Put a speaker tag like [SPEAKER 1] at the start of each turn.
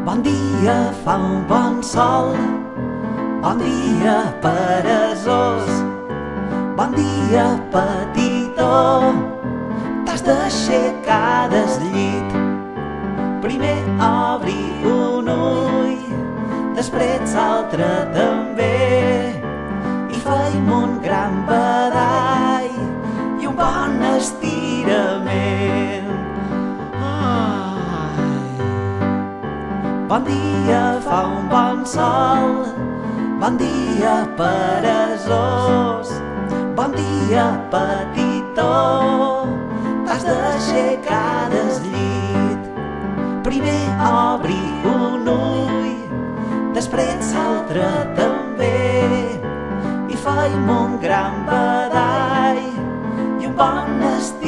[SPEAKER 1] Bon dia, fa un bon sol. Bon dia, peresós. Bon dia, petitó. T'has d'aixecar del llit. Primer obri un ull, després l'altre també, i feim un gran badall i un bon estirament. Bon dia, fa un bon sol. Bon dia, peresós. Bon dia, petitó. T'has d'aixecar del llit. Primer obri un ull, després l'altre també, i feim un gran badall i un bon estirament.